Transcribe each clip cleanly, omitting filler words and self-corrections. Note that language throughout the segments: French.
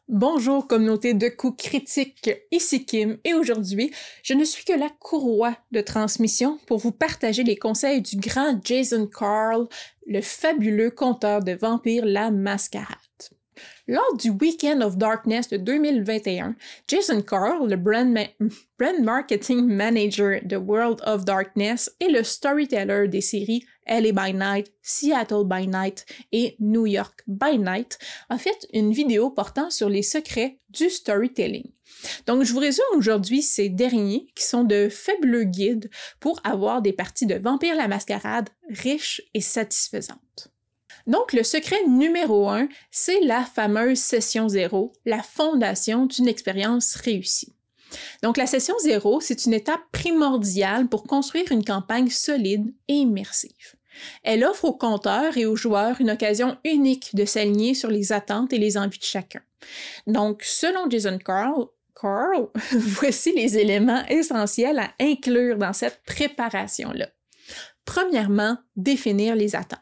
Bonjour communauté de coups critiques, ici Kim et aujourd'hui, je ne suis que la courroie de transmission pour vous partager les conseils du grand Jason Carl, le fabuleux conteur de vampires La Mascarade. Lors du Weekend of Darkness de 2021, Jason Carl, le brand marketing manager de World of Darkness et le storyteller des séries LA by Night, Seattle by Night et New York by Night, a fait une vidéo portant sur les secrets du storytelling. Donc, je vous résume aujourd'hui ces derniers qui sont de fabuleux guides pour avoir des parties de Vampire la Mascarade riches et satisfaisantes. Donc, le secret numéro 1, c'est la fameuse session 0, la fondation d'une expérience réussie. Donc, la session 0, c'est une étape primordiale pour construire une campagne solide et immersive. Elle offre aux conteurs et aux joueurs une occasion unique de s'aligner sur les attentes et les envies de chacun. Donc, selon Jason Carl, voici les éléments essentiels à inclure dans cette préparation-là. Premièrement, définir les attentes.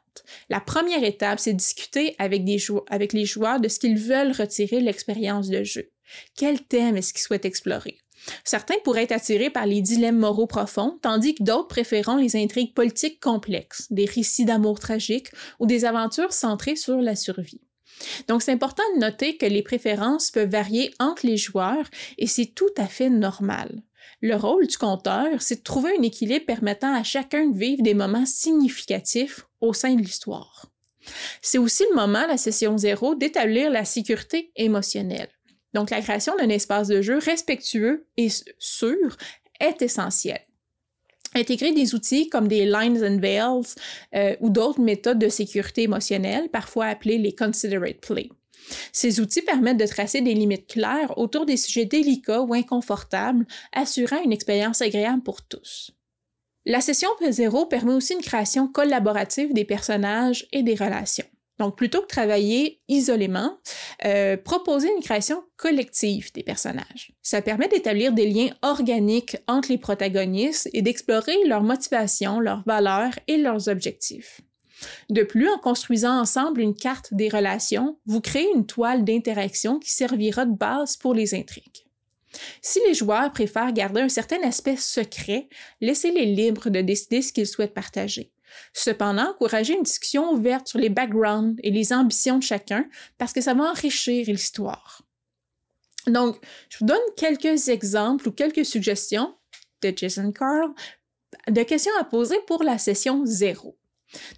La première étape, c'est discuter avec les joueurs de ce qu'ils veulent retirer de l'expérience de jeu. Quel thème est-ce qu'ils souhaitent explorer? Certains pourraient être attirés par les dilemmes moraux profonds, tandis que d'autres préféreront les intrigues politiques complexes, des récits d'amour tragiques ou des aventures centrées sur la survie. Donc, c'est important de noter que les préférences peuvent varier entre les joueurs et c'est tout à fait normal. Le rôle du conteur, c'est de trouver un équilibre permettant à chacun de vivre des moments significatifs au sein de l'histoire. C'est aussi le moment, la session 0, d'établir la sécurité émotionnelle. Donc, la création d'un espace de jeu respectueux et sûr est essentielle. Intégrer des outils comme des lines and veils ou d'autres méthodes de sécurité émotionnelle, parfois appelées les considerate play. Ces outils permettent de tracer des limites claires autour des sujets délicats ou inconfortables, assurant une expérience agréable pour tous. La session 0 permet aussi une création collaborative des personnages et des relations. Donc, plutôt que travailler isolément, proposer une création collective des personnages. Ça permet d'établir des liens organiques entre les protagonistes et d'explorer leurs motivations, leurs valeurs et leurs objectifs. De plus, en construisant ensemble une carte des relations, vous créez une toile d'interaction qui servira de base pour les intrigues. Si les joueurs préfèrent garder un certain aspect secret, laissez-les libres de décider ce qu'ils souhaitent partager. Cependant, encouragez une discussion ouverte sur les backgrounds et les ambitions de chacun parce que ça va enrichir l'histoire. Donc, je vous donne quelques exemples ou quelques suggestions de Jason Carl de questions à poser pour la session 0.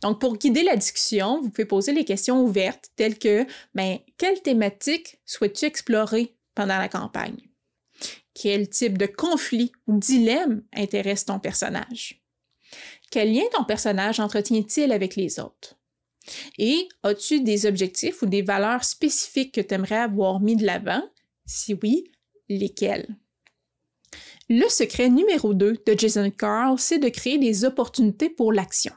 Donc, pour guider la discussion, vous pouvez poser les questions ouvertes telles que quelle thématique souhaites-tu explorer pendant la campagne? Quel type de conflit ou dilemme intéresse ton personnage? Quel lien ton personnage entretient-il avec les autres? Et as-tu des objectifs ou des valeurs spécifiques que tu aimerais avoir mis de l'avant? Si oui, lesquels? Le secret numéro 2 de Jason Carl, c'est de créer des opportunités pour l'action.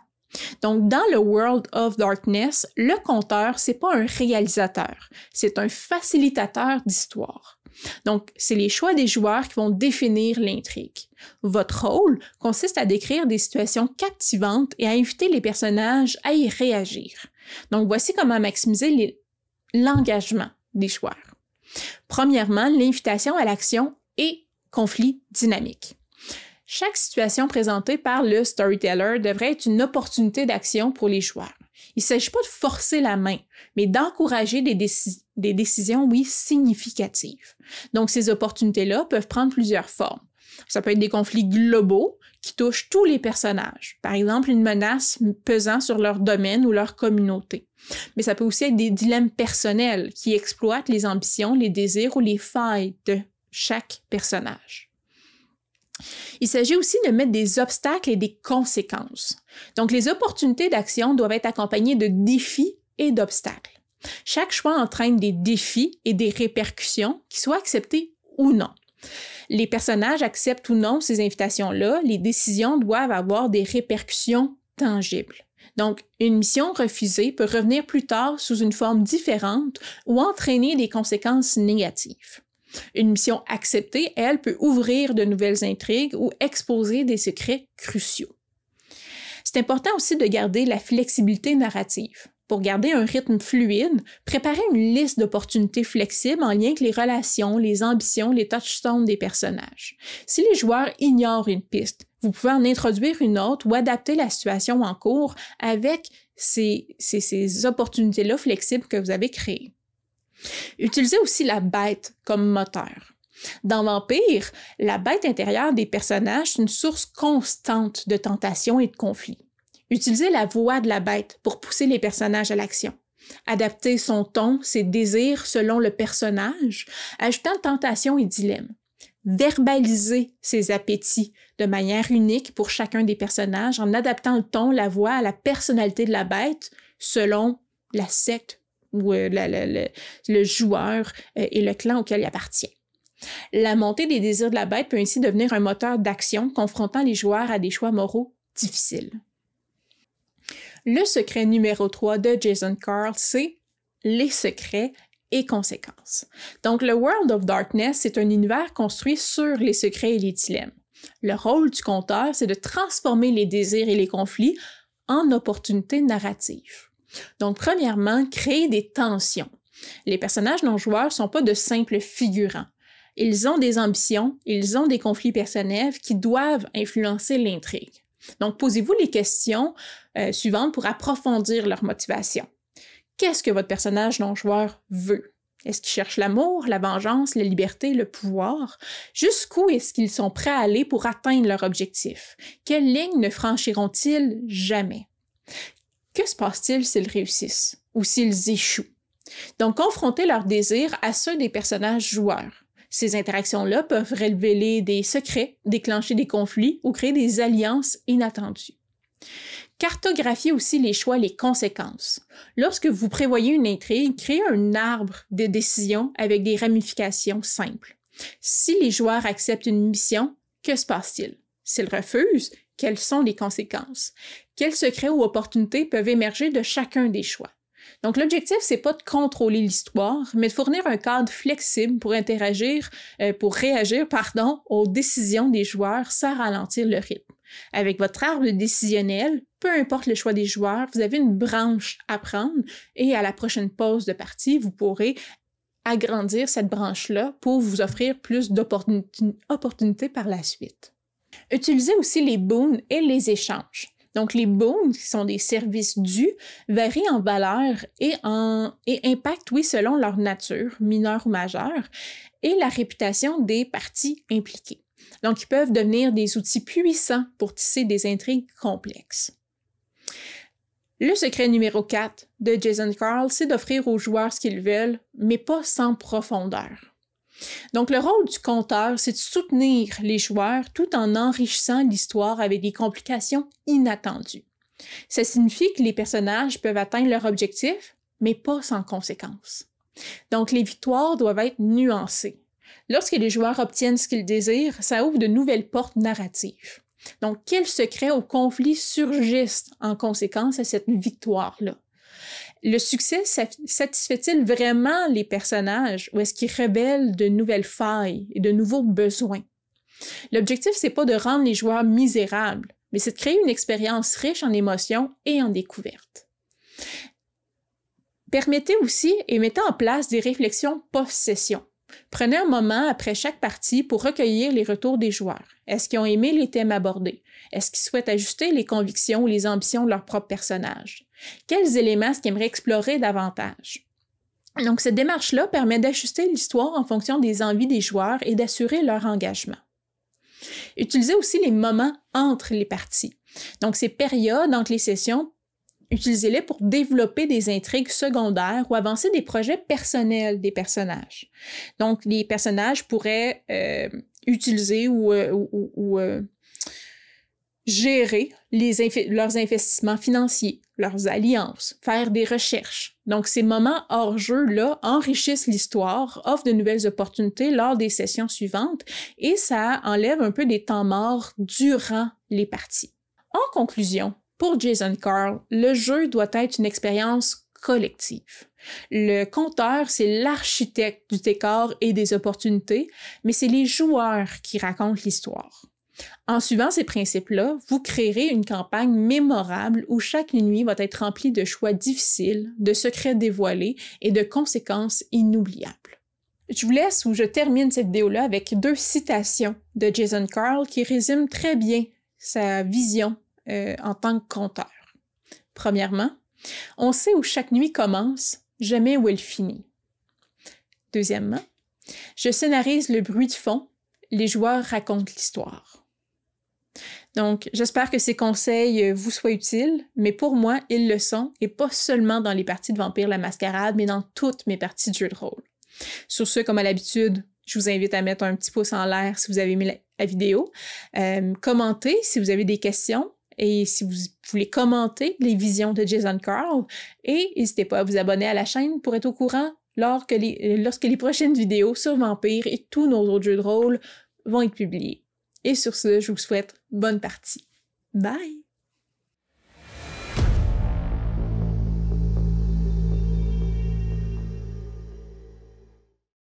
Donc, dans le World of Darkness, le conteur, c'est pas un réalisateur, c'est un facilitateur d'histoire. Donc, c'est les choix des joueurs qui vont définir l'intrigue. Votre rôle consiste à décrire des situations captivantes et à inviter les personnages à y réagir. Donc, voici comment maximiser l'engagement des joueurs. Premièrement, l'invitation à l'action et conflit dynamique. Chaque situation présentée par le storyteller devrait être une opportunité d'action pour les joueurs. Il ne s'agit pas de forcer la main, mais d'encourager des décisions, significatives. Donc, ces opportunités-là peuvent prendre plusieurs formes. Ça peut être des conflits globaux qui touchent tous les personnages. Par exemple, une menace pesant sur leur domaine ou leur communauté. Mais ça peut aussi être des dilemmes personnels qui exploitent les ambitions, les désirs ou les failles de chaque personnage. Il s'agit aussi de mettre des obstacles et des conséquences. Donc, les opportunités d'action doivent être accompagnées de défis et d'obstacles. Chaque choix entraîne des défis et des répercussions qui soient acceptées ou non. Les personnages acceptent ou non ces invitations-là, les décisions doivent avoir des répercussions tangibles. Donc, une mission refusée peut revenir plus tard sous une forme différente ou entraîner des conséquences négatives. Une mission acceptée, elle, peut ouvrir de nouvelles intrigues ou exposer des secrets cruciaux. C'est important aussi de garder la flexibilité narrative. Pour garder un rythme fluide, préparez une liste d'opportunités flexibles en lien avec les relations, les ambitions, les touchstones des personnages. Si les joueurs ignorent une piste, vous pouvez en introduire une autre ou adapter la situation en cours avec ces opportunités-là flexibles que vous avez créées. Utilisez aussi la bête comme moteur. Dans Vampire, la bête intérieure des personnages est une source constante de tentation et de conflits. Utilisez la voix de la bête pour pousser les personnages à l'action. Adaptez son ton, ses désirs selon le personnage, ajoutant tentation et dilemme. Verbalisez ses appétits de manière unique pour chacun des personnages en adaptant le ton, la voix à la personnalité de la bête selon la secte ou le joueur et le clan auquel il appartient. La montée des désirs de la bête peut ainsi devenir un moteur d'action confrontant les joueurs à des choix moraux difficiles. Le secret numéro 3 de Jason Carl, c'est les secrets et conséquences. Donc, le World of Darkness, c'est un univers construit sur les secrets et les dilemmes. Le rôle du conteur, c'est de transformer les désirs et les conflits en opportunités narratives. Donc, premièrement, créer des tensions. Les personnages non-joueurs ne sont pas de simples figurants. Ils ont des ambitions, ils ont des conflits personnels qui doivent influencer l'intrigue. Donc, posez-vous les questions suivantes pour approfondir leur motivation. Qu'est-ce que votre personnage non-joueur veut? Est-ce qu'il cherche l'amour, la vengeance, la liberté, le pouvoir? Jusqu'où est-ce qu'ils sont prêts à aller pour atteindre leur objectif? Quelles lignes ne franchiront-ils jamais? Que se passe-t-il s'ils réussissent ou s'ils échouent? Donc, confrontez leurs désirs à ceux des personnages joueurs. Ces interactions-là peuvent révéler des secrets, déclencher des conflits ou créer des alliances inattendues. Cartographiez aussi les choix et les conséquences. Lorsque vous prévoyez une intrigue, créez un arbre de décisions avec des ramifications simples. Si les joueurs acceptent une mission, que se passe-t-il? S'ils refusent, quelles sont les conséquences? Quels secrets ou opportunités peuvent émerger de chacun des choix? Donc, l'objectif, c'est pas de contrôler l'histoire, mais de fournir un cadre flexible pour réagir aux décisions des joueurs sans ralentir le rythme. Avec votre arbre décisionnel, peu importe le choix des joueurs, vous avez une branche à prendre et à la prochaine pause de partie, vous pourrez agrandir cette branche-là pour vous offrir plus d'opportunités par la suite. Utilisez aussi les boons et les échanges. Donc, les boons, qui sont des services dus, varient en valeur et impactent, selon leur nature, mineure ou majeure, et la réputation des parties impliquées. Donc, ils peuvent devenir des outils puissants pour tisser des intrigues complexes. Le secret numéro 4 de Jason Carl, c'est d'offrir aux joueurs ce qu'ils veulent, mais pas sans profondeur. Donc, le rôle du conteur, c'est de soutenir les joueurs tout en enrichissant l'histoire avec des complications inattendues. Ça signifie que les personnages peuvent atteindre leur objectif, mais pas sans conséquences. Donc, les victoires doivent être nuancées. Lorsque les joueurs obtiennent ce qu'ils désirent, ça ouvre de nouvelles portes narratives. Donc, quels secrets ou conflits surgissent en conséquence à cette victoire-là? Le succès satisfait-il vraiment les personnages ou est-ce qu'il révèle de nouvelles failles et de nouveaux besoins? L'objectif, c'est pas de rendre les joueurs misérables, mais c'est de créer une expérience riche en émotions et en découvertes. Permettez aussi et mettez en place des réflexions post-session. Prenez un moment après chaque partie pour recueillir les retours des joueurs. Est-ce qu'ils ont aimé les thèmes abordés? Est-ce qu'ils souhaitent ajuster les convictions ou les ambitions de leur propre personnage? Quels éléments est-ce qu'ils aimeraient explorer davantage? Donc, cette démarche-là permet d'ajuster l'histoire en fonction des envies des joueurs et d'assurer leur engagement. Utilisez aussi les moments entre les parties. Donc, ces périodes entre les sessions, utilisez-les pour développer des intrigues secondaires ou avancer des projets personnels des personnages. Donc, les personnages pourraient utiliser ou gérer leurs investissements financiers, leurs alliances, faire des recherches. Donc, ces moments hors jeu-là enrichissent l'histoire, offrent de nouvelles opportunités lors des sessions suivantes et ça enlève un peu des temps morts durant les parties. En conclusion, pour Jason Carl, le jeu doit être une expérience collective. Le conteur, c'est l'architecte du décor et des opportunités, mais c'est les joueurs qui racontent l'histoire. En suivant ces principes-là, vous créerez une campagne mémorable où chaque nuit va être remplie de choix difficiles, de secrets dévoilés et de conséquences inoubliables. Je vous laisse ou je termine cette vidéo-là avec 2 citations de Jason Carl qui résument très bien sa vision en tant que conteur. Premièrement, on sait où chaque nuit commence, jamais où elle finit. Deuxièmement, je scénarise le bruit de fond, les joueurs racontent l'histoire. Donc, j'espère que ces conseils vous soient utiles, mais pour moi, ils le sont, et pas seulement dans les parties de Vampire la Mascarade, mais dans toutes mes parties de jeux de rôle. Sur ce, comme à l'habitude, je vous invite à mettre un petit pouce en l'air si vous avez aimé la vidéo, commentez si vous avez des questions, et si vous voulez commenter les visions de Jason Carl, et n'hésitez pas à vous abonner à la chaîne pour être au courant lorsque les prochaines vidéos sur Vampire et tous nos autres jeux de rôle vont être publiés. Et sur ce, je vous souhaite bonne partie. Bye!